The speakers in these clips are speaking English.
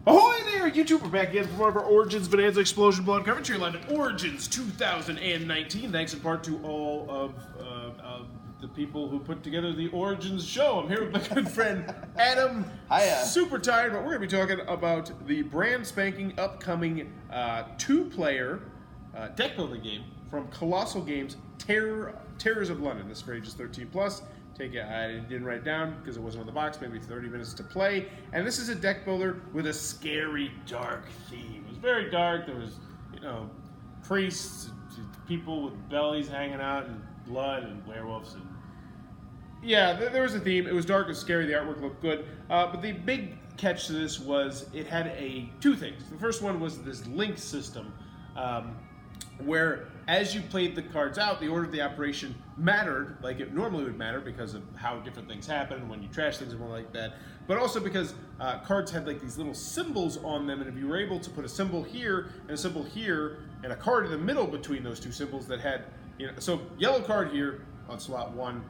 Ahoy there, YouTube! We're back again for more of our Origins Bonanza Explosion Blood coverage here live at Origins 2019. Thanks in part to all of the people who put together the Origins show. I'm here with my good friend Adam. Hiya. Super tired, but we're going to be talking about the brand spanking upcoming two-player deck building game from Colossal Games, Terrors of London. This is for ages 13 plus. I didn't write it down because it wasn't on the box, maybe 30 minutes to play. And this is a deck builder with a scary, dark theme. It was very dark. There was, priests, people with bellies hanging out, and blood, and werewolves. And yeah, there was a theme. It was dark and scary. The artwork looked good. But the big catch to this was it had two things. The first one was this link system, where as you played the cards out, the order of the operation mattered, like it normally would matter because of how different things happen when you trash things and more like that, but also because cards had like these little symbols on them, and if you were able to put a symbol here and a symbol here and a card in the middle between those two symbols that had, so yellow card here on slot 1,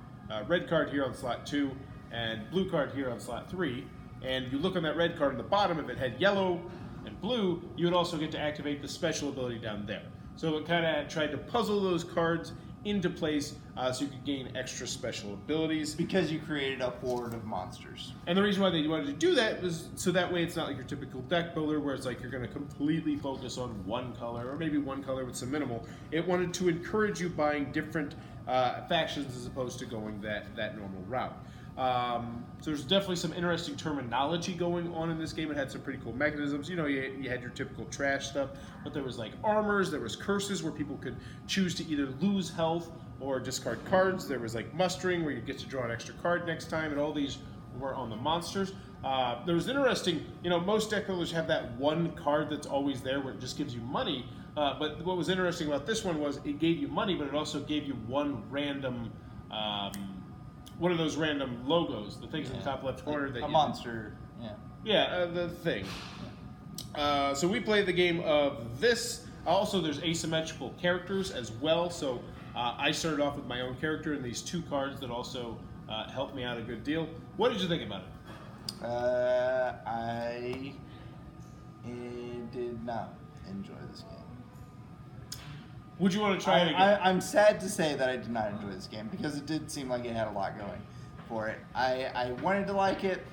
red card here on slot 2, and blue card here on slot 3, and you look on that red card on the bottom, if it had yellow and blue, you would also get to activate the special ability down there. So it kind of tried to puzzle those cards into place so you could gain extra special abilities. Because you created a horde of monsters. And the reason why they wanted to do that was so that way it's not like your typical deck builder where it's like you're going to completely focus on one color or maybe one color with some minimal. It wanted to encourage you buying different factions as opposed to going that normal route. So there's definitely some interesting terminology going on in this game. It had some pretty cool mechanisms. You had your typical trash stuff, but there was like armors, there was curses where people could choose to either lose health or discard cards. There was like mustering where you get to draw an extra card next time, and all these were on the monsters. There was interesting, most deck builders have that one card that's always there where it just gives you money. But what was interesting about this one was it gave you money, but it also gave you one random one of those random logos, the things in the top left corner. A monster, the thing. So we played the game of this. Also, there's asymmetrical characters as well. So I started off with my own character and these two cards that also helped me out a good deal. What did you think about it? I did not enjoy this game. Would you want to try it again? I'm sad to say that I did not enjoy this game because it did seem like it had a lot going for it. I wanted to like it,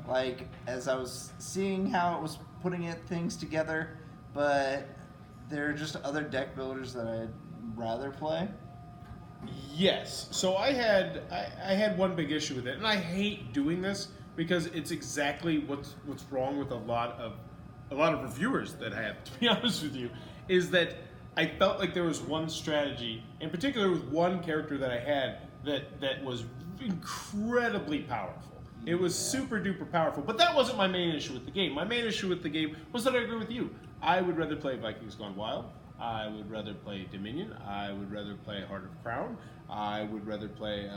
like as I was seeing how it was putting things together, but there are just other deck builders that I'd rather play. Yes. So I had one big issue with it, and I hate doing this because it's exactly what's wrong with a lot of reviewers that I have. To be honest with you, is that I felt like there was one strategy, in particular with one character that I had that was incredibly powerful. It was super duper powerful, but that wasn't my main issue with the game. My main issue with the game was that I agree with you. I would rather play Vikings Gone Wild. I would rather play Dominion. I would rather play Heart of Crown. I would rather play,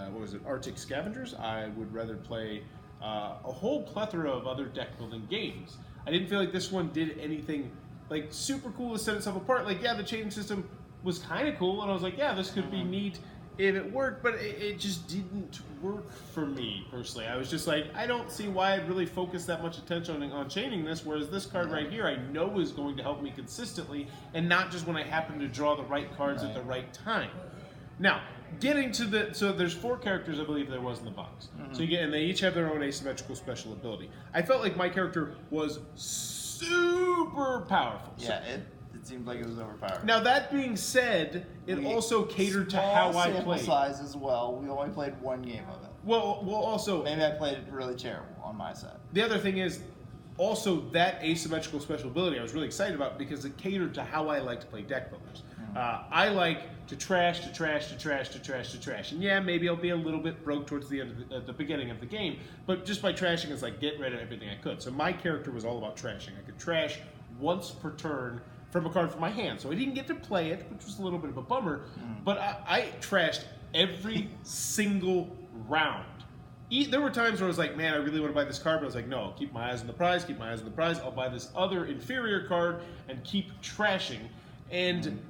Arctic Scavengers. I would rather play a whole plethora of other deck building games. I didn't feel like this one did anything like super cool to set itself apart. Like, yeah, the chain system was kind of cool, and I was like, yeah, this could be neat if it worked, but it just didn't work for me personally. I was just like, I don't see why I'd really focus that much attention on chaining this, whereas this card right here I know is going to help me consistently, and not just when I happen to draw the right cards at the right time. Now, getting to so there's 4 characters I believe there was in the box. So and they each have their own asymmetrical special ability. I felt like my character was super powerful. Yeah, it seemed like it was overpowered. Now that being said, it also catered to how I played. Small sample size as well. We only played one game of it. Well, also maybe I played it really terrible on my side. The other thing is also that asymmetrical special ability I was really excited about because it catered to how I like to play deck builders. I like to trash, and yeah, maybe I'll be a little bit broke towards the end of the beginning of the game, but just by trashing is like get rid of everything I could. So my character was all about trashing. I could trash once per turn from a card from my hand, so I didn't get to play it, which was a little bit of a bummer. But I trashed every single round. There were times where I was like, man, I really want to buy this card, but I was like, no, I'll keep my eyes on the prize, I'll buy this other inferior card and keep trashing. And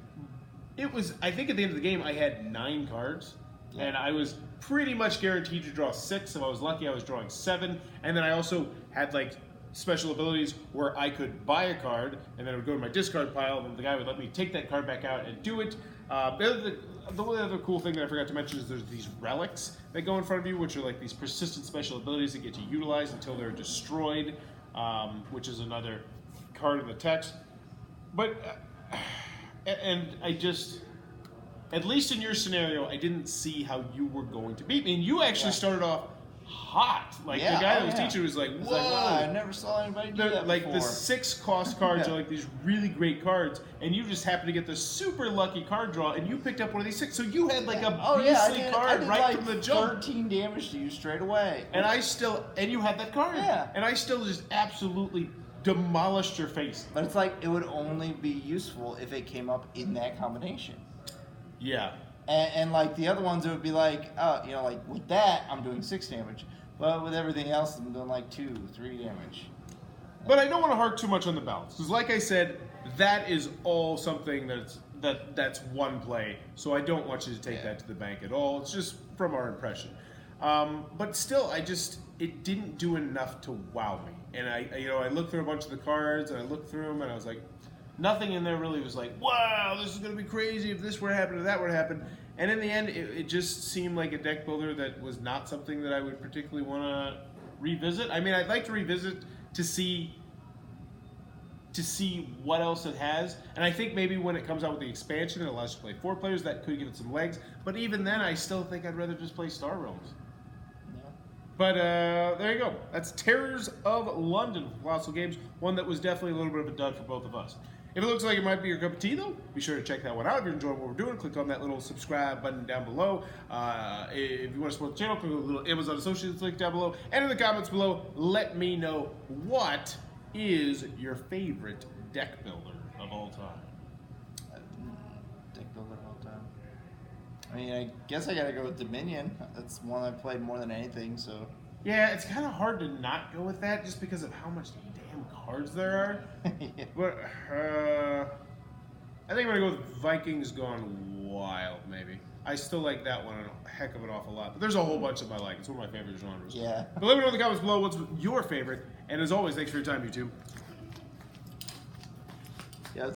it was, I think at the end of the game, I had 9 cards, and I was pretty much guaranteed to draw 6. If I was lucky, I was drawing 7. And then I also had like special abilities where I could buy a card and then it would go to my discard pile, and the guy would let me take that card back out and do it. The only other cool thing that I forgot to mention is there's these relics that go in front of you, which are like these persistent special abilities that get to utilize until they're destroyed, which is another card in the text. But, and I just, at least in your scenario, I didn't see how you were going to beat me. And you actually started off hot. Like, the guy that was teaching was like, whoa. Like, wow, I never saw anybody do that like, before. the 6 cost cards are like these really great cards, and you just happened to get the super lucky card draw, and you picked up one of these 6. So you had like a beastly card right from the jump. 13 damage to you straight away. And you had that card. Yeah. And I still just absolutely demolished your face. But it's like, it would only be useful if it came up in that combination. Yeah. And like the other ones, it would be like, oh, you know, like with that, I'm doing 6 damage. But with everything else, I'm doing like 2, 3 damage. But I don't want to harp too much on the balance, because like I said, that is all something that's one play. So I don't want you to take that to the bank at all. It's just from our impression. But still, it didn't do enough to wow me. And I looked through a bunch of the cards, and I looked through them, and I was like, nothing in there really was like, wow, this is going to be crazy if this were to happen or that were to happen. And in the end, it just seemed like a deck builder that was not something that I would particularly want to revisit. I mean, I'd like to revisit to see what else it has. And I think maybe when it comes out with the expansion, it allows you to play 4 players. That could give it some legs. But even then, I still think I'd rather just play Star Realms. Yeah. But there you go. That's Terrors of London from Colossal Games. One that was definitely a little bit of a dud for both of us. If it looks like it might be your cup of tea, though, be sure to check that one out. If you're enjoying what we're doing, click on that little subscribe button down below. If you want to support the channel, click on the little Amazon Associates link down below. And in the comments below, let me know what is your favorite deck builder of all time. Deck builder of all time. I mean, I guess I gotta go with Dominion. That's one I've played more than anything, so. Yeah, it's kind of hard to not go with that just because of how much damn cards there are. Yeah. But I think I'm going to go with Vikings Gone Wild, maybe. I still like that one a heck of an awful lot. But there's a whole bunch of I like. It's one of my favorite genres. Yeah. But let me know in the comments below what's your favorite. And as always, thanks for your time, YouTube.